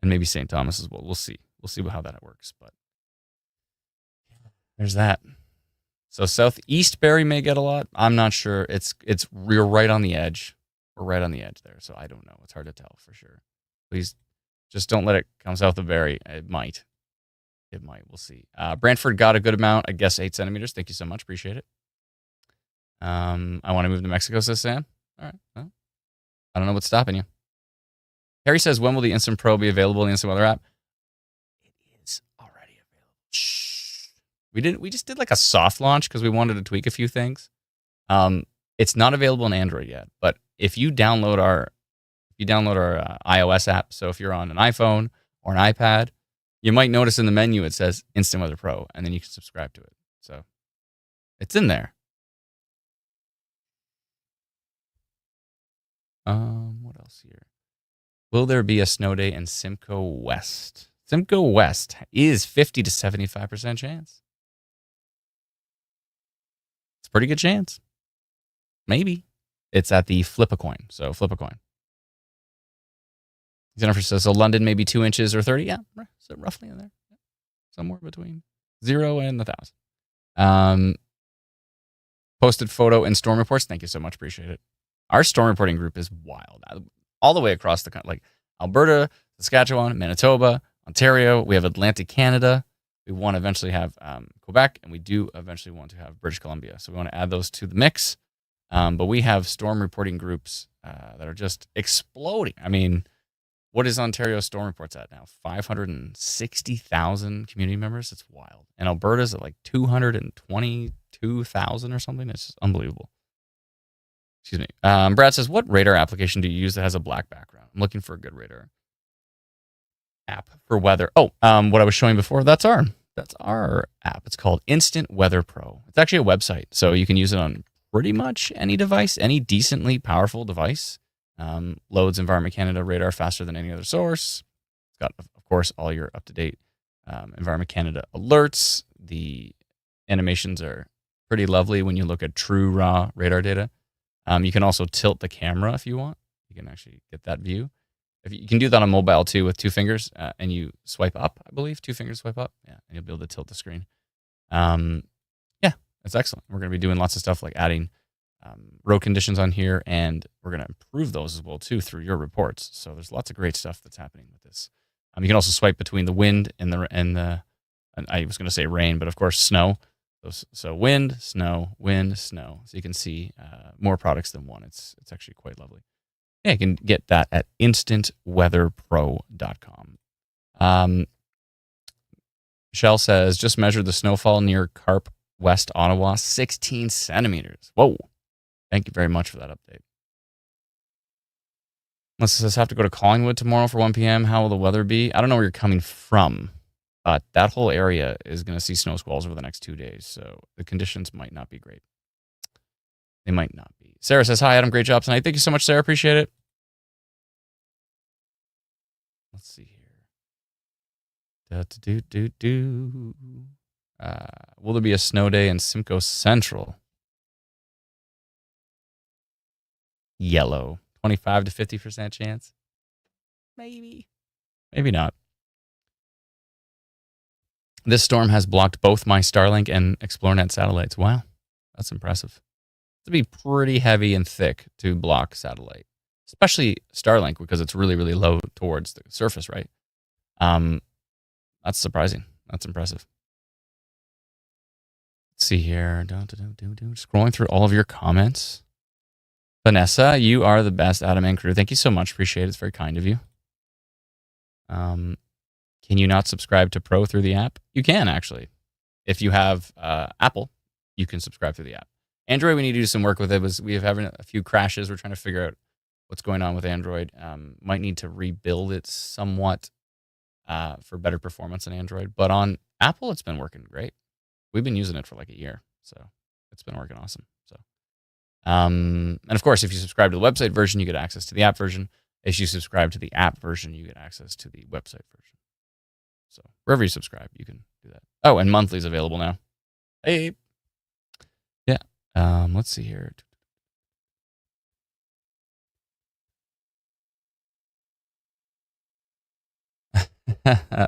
and maybe St. Thomas as well. We'll see how that works, but there's that. So southeast Barrie may get a lot. I'm not sure. We're right on the edge. We're right on the edge there, so I don't know. It's hard to tell for sure. Please just don't let it come south of Barrie. It might. We'll see. Brantford got a good amount. I guess 8 centimeters. Thank you so much. Appreciate it. I want to move to Mexico, says Sam. All right. Well, I don't know what's stopping you. Harry says, when will the Instant Pro be available in the Instant Weather app? It is already available. Shh. We just did like a soft launch because we wanted to tweak a few things. It's not available in Android yet, but if you download our iOS app, so if you're on an iPhone or an iPad, you might notice in the menu it says Instant Weather Pro, and then you can subscribe to it. So it's in there. What else here? Will there be a snow day in Simcoe West? Simcoe West is 50 to 75% chance. It's a pretty good chance. Maybe. It's at the Flip a Coin. So flip a coin. Jennifer says, so London maybe 2 inches or 30. Yeah, so roughly in there. Somewhere between 0 and 1,000. Posted photo and storm reports. Thank you so much. Appreciate it. Our storm reporting group is wild. All the way across the country. Like Alberta, Saskatchewan, Manitoba, Ontario. We have Atlantic Canada. We want to eventually have Quebec. And we do eventually want to have British Columbia. So we want to add those to the mix. But we have storm reporting groups that are just exploding. I mean, what is Ontario storm reports at now? 560,000 community members. It's wild. And Alberta's at like 222,000 or something. It's just unbelievable. Excuse me. Brad says, what radar application do you use that has a black background? I'm looking for a good radar app for weather. Oh, what I was showing before, that's our app. It's called Instant Weather Pro. It's actually a website, so you can use it on pretty much any device, any decently powerful device. Loads Environment Canada radar faster than any other source. It's got, of course, all your up-to-date Environment Canada alerts. The animations are pretty lovely when you look at true raw radar data. You can also tilt the camera if you want. You can actually get that view. If you can do that on mobile too with 2 fingers, and you swipe up, I believe. 2 fingers swipe up. Yeah, and you'll be able to tilt the screen. Yeah, it's excellent. We're going to be doing lots of stuff like adding road conditions on here, and we're going to improve those as well too through your reports. So there's lots of great stuff that's happening with this. You can also swipe between the wind and the I was going to say rain, but of course snow. So wind, snow, wind, snow. So you can see more products than one. It's actually quite lovely. Yeah, you can get that at instantweatherpro.com. Michelle says, just measured the snowfall near Carp, West Ottawa, 16 centimeters. Whoa. Thank you very much for that update. Melissa says, have to go to Collingwood tomorrow for 1 p.m. How will the weather be? I don't know where you're coming from, but that whole area is going to see snow squalls over the next 2 days, so the conditions might not be great. They might not be. Sarah says, hi, Adam, great job tonight. Thank you so much, Sarah. Appreciate it. Let's see here. Will there be a snow day in Simcoe Central? Yellow. 25 to 50% chance? Maybe. Maybe not. This storm has blocked both my Starlink and ExploreNet satellites. Wow, that's impressive. It'd be pretty heavy and thick to block satellite, especially Starlink, because it's really, really low towards the surface, right? That's surprising. That's impressive. Let's see here. Scrolling through all of your comments. Vanessa, you are the best, Adam and crew. Thank you so much. Appreciate it. It's very kind of you. Can you not subscribe to Pro through the app? You can, actually. If you have Apple, you can subscribe through the app. Android, we need to do some work with it. We have having a few crashes. We're trying to figure out what's going on with Android. Might need to rebuild it somewhat for better performance on Android. But on Apple, it's been working great. We've been using it for like a year, so it's been working awesome. So, and of course, if you subscribe to the website version, you get access to the app version. If you subscribe to the app version, you get access to the website version. So wherever you subscribe, you can do that. Oh, and monthly is available now. Hey. Yeah. Let's see here.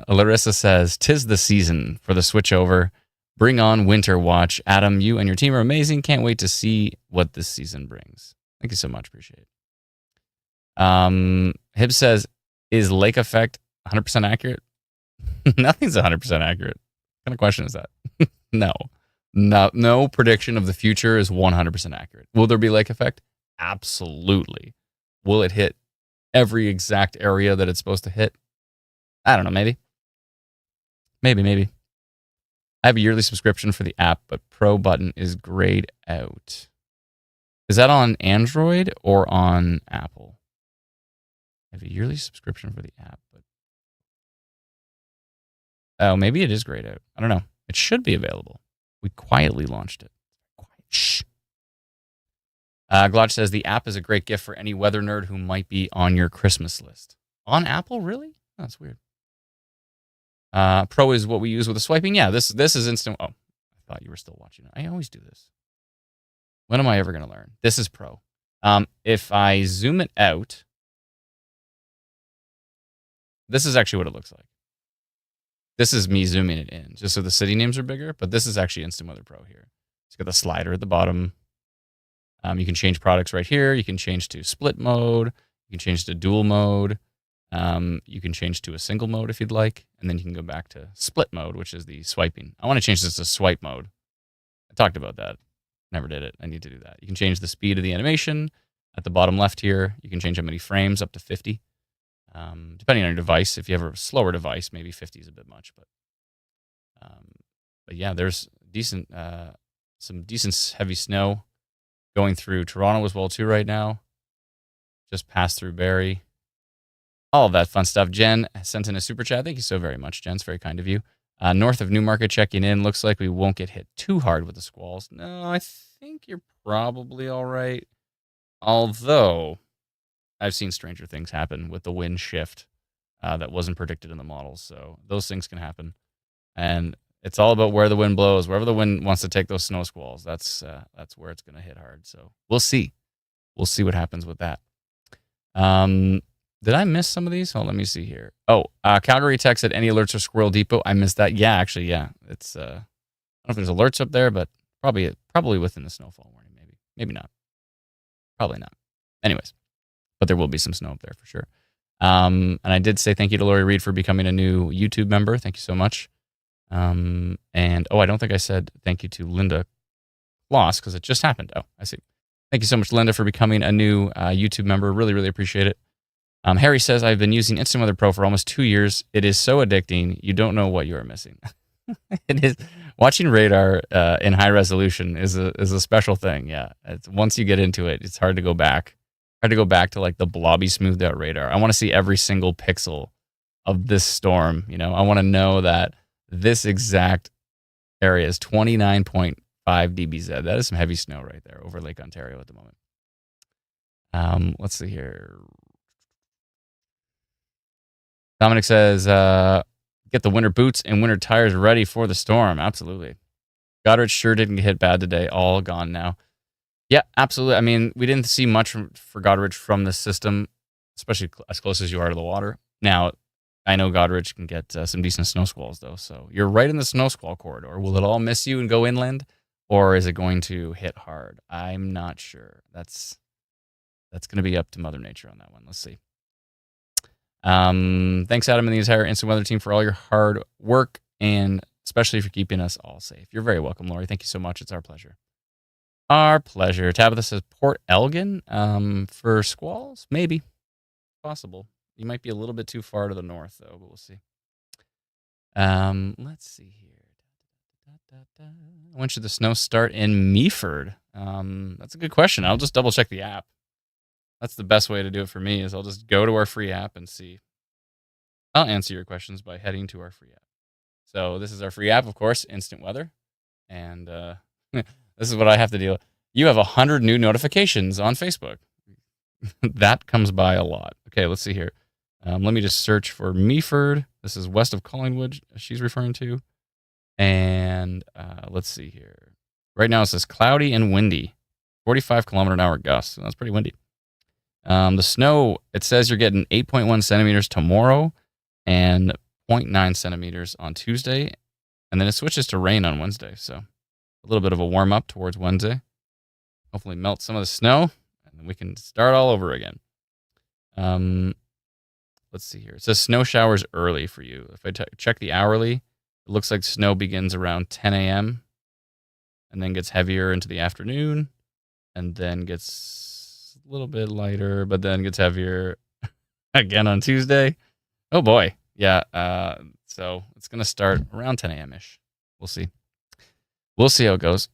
Larissa says, 'tis the season for the switch over. Bring on Winter Watch. Adam, you and your team are amazing. Can't wait to see what this season brings. Thank you so much. Appreciate it. Hib says, is lake effect 100% accurate? Nothing's 100% accurate. What kind of question is that? No prediction of the future is 100% accurate. Will there be lake effect? Absolutely. Will it hit every exact area that it's supposed to hit? I don't know, maybe. Maybe. I have a yearly subscription for the app, but Pro button is grayed out. Is that on Android or on Apple? I have a yearly subscription for the app, but oh, maybe it is grayed out. I don't know. It should be available. We quietly launched it. Shh. Glotch says the app is a great gift for any weather nerd who might be on your Christmas list. On Apple, really? Oh, that's weird. Pro is what we use with the swiping. Yeah, this is instant. Oh, I thought you were still watching it. I always do this. When am I ever going to learn? This is Pro. If I zoom it out, This is actually what it looks like. This is me zooming it in, just so the city names are bigger, but this is actually Instant Weather Pro here. It's got the slider at the bottom. You can change products right here. You can change to split mode. You can change to dual mode. You can change to a single mode if you'd like, and then you can go back to split mode, which is the swiping. I want to change this to swipe mode. I talked about that. Never did it. I need to do that. You can change the speed of the animation at the bottom left here. You can change how many frames, up to 50. Depending on your device. If you have a slower device, maybe 50 is a bit much. But yeah, there's some decent heavy snow going through Toronto as well too right now. Just passed through Barrie. All of that fun stuff. Jen sent in a super chat. Thank you so very much, Jen. It's very kind of you. North of Newmarket checking in. Looks like we won't get hit too hard with the squalls. No, I think you're probably all right. Although I've seen stranger things happen with the wind shift that wasn't predicted in the models. So those things can happen. And it's all about where the wind blows. Wherever the wind wants to take those snow squalls, that's where it's going to hit hard. So we'll see. We'll see what happens with that. Did I miss some of these? Oh, let me see here. Oh, Calgary Tech said any alerts for Squirrel Depot. I missed that. Yeah, actually, yeah. It's I don't know if there's alerts up there, but probably within the snowfall warning. Maybe not. Probably not. Anyways, but there will be some snow up there for sure. And I did say thank you to Lori Reed for becoming a new YouTube member. Thank you so much. And I don't think I said thank you to Linda Kloss because it just happened. Oh, I see. Thank you so much, Linda, for becoming a new YouTube member. Really, really appreciate it. Harry says, I've been using Instant Weather Pro for almost 2 years. It is so addicting. You don't know what you are missing. It is. Watching radar in high resolution is a special thing. Yeah. Once you get into it, it's hard to go back. Hard to go back to like the blobby smoothed out radar. I want to see every single pixel of this storm. You know, I want to know that this exact area is 29.5 dBz. That is some heavy snow right there over Lake Ontario at the moment. Let's see here. Dominic says, get the winter boots and winter tires ready for the storm. Absolutely. Goderich sure didn't get hit bad today. All gone now. Yeah, absolutely. I mean, we didn't see much for Goderich from the system, especially as close as you are to the water. Now, I know Goderich can get some decent snow squalls, though. So you're right in the snow squall corridor. Will it all miss you and go inland, or is it going to hit hard? I'm not sure. That's going to be up to Mother Nature on that one. Let's see. Thanks, Adam, and the entire Instant Weather team for all your hard work and especially for keeping us all safe. You're very welcome, Lori. Thank you so much. It's our pleasure. Our pleasure. Tabitha says Port Elgin for squalls? Maybe. Possible. You might be a little bit too far to the north, though, but we'll see. Let's see here. When should the snow start in Meaford? That's a good question. I'll just double check the app. That's the best way to do it for me is I'll just go to our free app and see. I'll answer your questions by heading to our free app. So this is our free app, of course, Instant Weather. And this is what I have to deal with. You have 100 new notifications on Facebook. That comes by a lot. Okay, let's see here. Let me just search for Meaford. This is west of Collingwood she's referring to. And let's see here. Right now it says cloudy and windy. 45 kilometer an hour gusts. So that's pretty windy. The snow, it says you're getting 8.1 centimeters tomorrow and 0.9 centimeters on Tuesday. And then it switches to rain on Wednesday. So a little bit of a warm up towards Wednesday. Hopefully melt some of the snow and then we can start all over again. Let's see here. It says snow showers early for you. If I check the hourly, it looks like snow begins around 10 a.m. and then gets heavier into the afternoon and then gets a little bit lighter, but then gets heavier again on Tuesday. Oh boy. Yeah. So it's going to start around 10 a.m. ish. We'll see. We'll see how it goes.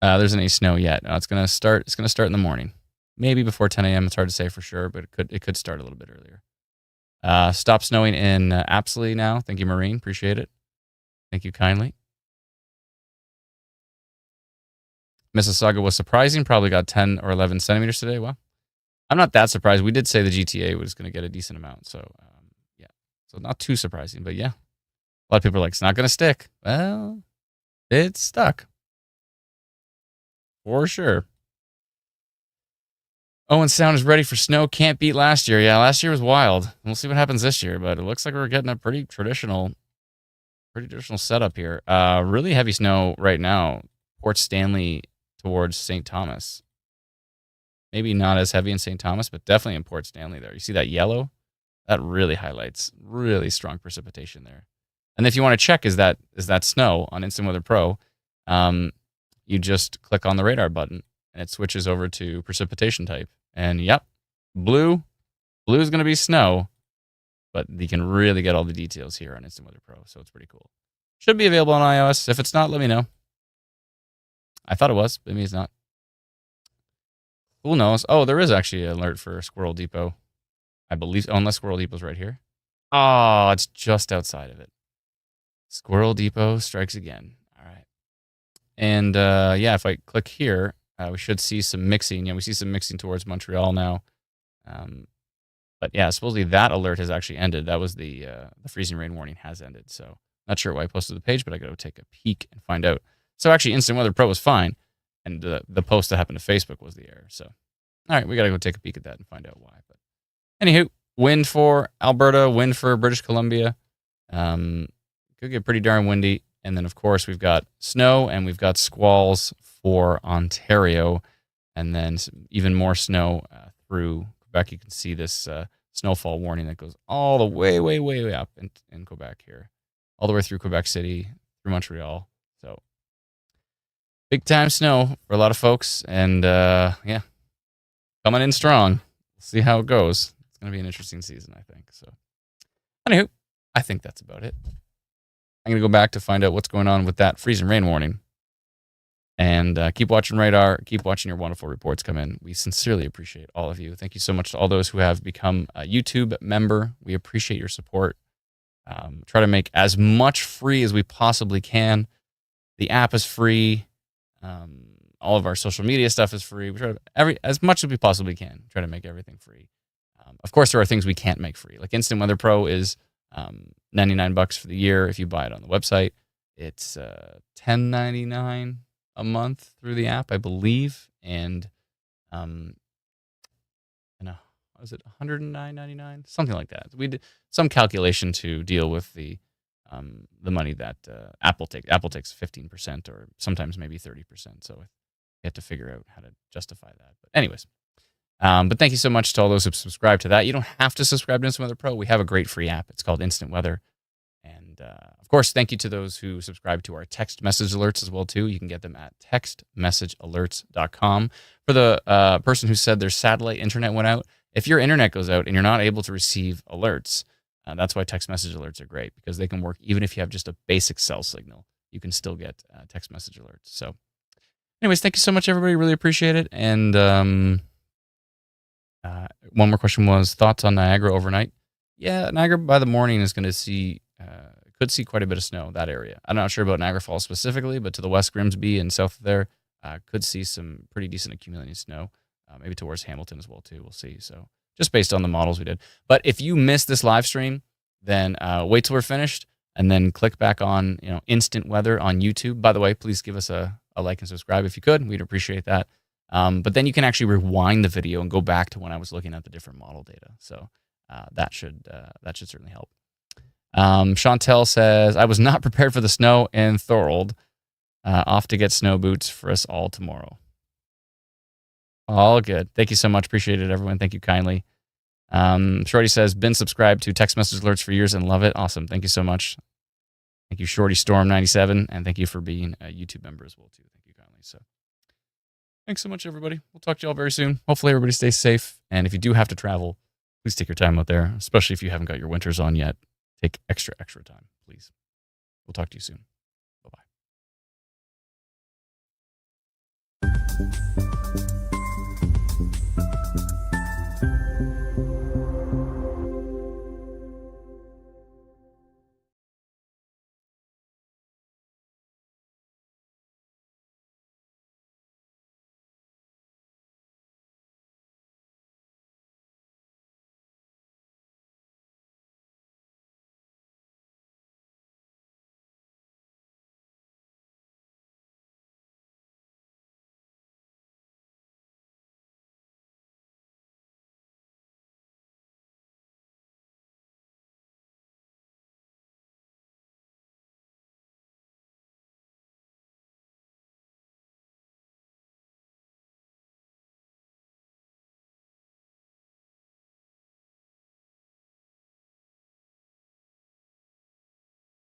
There isn't any snow yet. No, it's going to start in the morning. Maybe before 10 a.m. It's hard to say for sure, but it could start a little bit earlier. Stop snowing in Apsley now. Thank you, Maureen. Appreciate it. Thank you kindly. Mississauga was surprising. Probably got 10 or 11 centimeters today. Well, I'm not that surprised. We did say the GTA was going to get a decent amount. So, yeah. So not too surprising. But, yeah. A lot of people are like, it's not going to stick. Well, it's stuck. For sure. Owen Sound is ready for snow. Can't beat last year. Yeah, last year was wild. We'll see what happens this year, but it looks like we're getting a pretty traditional setup here. Really heavy snow right now. Port Stanley towards St. Thomas. Maybe not as heavy in St. Thomas, but definitely in Port Stanley there. You see that yellow? That really highlights really strong precipitation there. And if you want to check is that snow on Instant Weather Pro, you just click on the radar button and it switches over to precipitation type. And yep, blue is going to be snow, but you can really get all the details here on Instant Weather Pro, so it's pretty cool. Should be available on iOS. If it's not, let me know. I thought it was, but maybe it's not. Who knows? Oh, there is actually an alert for Squirrel Depot. I believe, unless Squirrel Depot's right here. Oh, it's just outside of it. Squirrel Depot strikes again. All right. And yeah, if I click here, we should see some mixing. Yeah, we see some mixing towards Montreal now. But yeah, supposedly that alert has actually ended. That was the freezing rain warning has ended. So not sure why I posted the page, but I got to take a peek and find out. So actually, Instant Weather Pro was fine, and the post that happened to Facebook was the error. So all right, we got to go take a peek at that and find out why. But anywho, wind for Alberta, wind for British Columbia. Could get pretty darn windy. And then, of course, we've got snow and we've got squalls for Ontario. And then even more snow through Quebec. You can see this snowfall warning that goes all the way, way, way, way up in Quebec here. All the way through Quebec City, through Montreal. So big time snow for a lot of folks. And yeah, coming in strong. We'll see how it goes. It's going to be an interesting season, I think. So anywho, I think that's about it. I'm going to go back to find out what's going on with that freezing rain warning. And keep watching radar. Keep watching your wonderful reports come in. We sincerely appreciate all of you. Thank you so much to all those who have become a YouTube member. We appreciate your support. Try to make as much free as we possibly can. The app is free. All of our social media stuff is free. We try to as much as we possibly can. Try to make everything free. Of course, there are things we can't make free. Like Instant Weather Pro is $99 for the year. If you buy it on the website, it's $10.99 a month through the app, I believe. And was it $109.99? Something like that. We did some calculation to deal with the money that Apple takes. Apple takes 15% or sometimes maybe 30%. So you have to figure out how to justify that. But anyways, but thank you so much to all those who subscribe to that. You don't have to subscribe to Instant Weather Pro. We have a great free app. It's called Instant Weather. And of course, thank you to those who subscribe to our text message alerts as well, too. You can get them at textmessagealerts.com. For the person who said their satellite internet went out, if your internet goes out and you're not able to receive alerts, that's why text message alerts are great, because they can work even if you have just a basic cell signal. You can still get text message alerts. So anyways, thank you so much, everybody. Really appreciate it. And one more question was thoughts on Niagara overnight. Yeah, Niagara by the morning is going to could see quite a bit of snow, that area. I'm not sure about Niagara Falls specifically, but to the west, Grimsby and south of there, could see some pretty decent accumulating snow, maybe towards Hamilton as well, too. We'll see. So just based on the models we did. But if you missed this live stream, then wait till we're finished and then click back on Instant Weather on YouTube. By the way, please give us a like and subscribe if you could. We'd appreciate that. But then you can actually rewind the video and go back to when I was looking at the different model data. So that should certainly help. Chantel says, I was not prepared for the snow in Thorold. Off to get snow boots for us all tomorrow. All good. Thank you so much. Appreciate it, everyone. Thank you kindly. Shorty says, been subscribed to text message alerts for years and love it. Awesome. Thank you so much. Thank you, Shorty Storm 97, and thank you for being a YouTube member as well, too. Thank you kindly. So thanks so much, everybody. We'll talk to you all very soon. Hopefully everybody stays safe. And if you do have to travel, please take your time out there, especially if you haven't got your winters on yet. Take extra time, please. We'll talk to you soon. Bye-bye.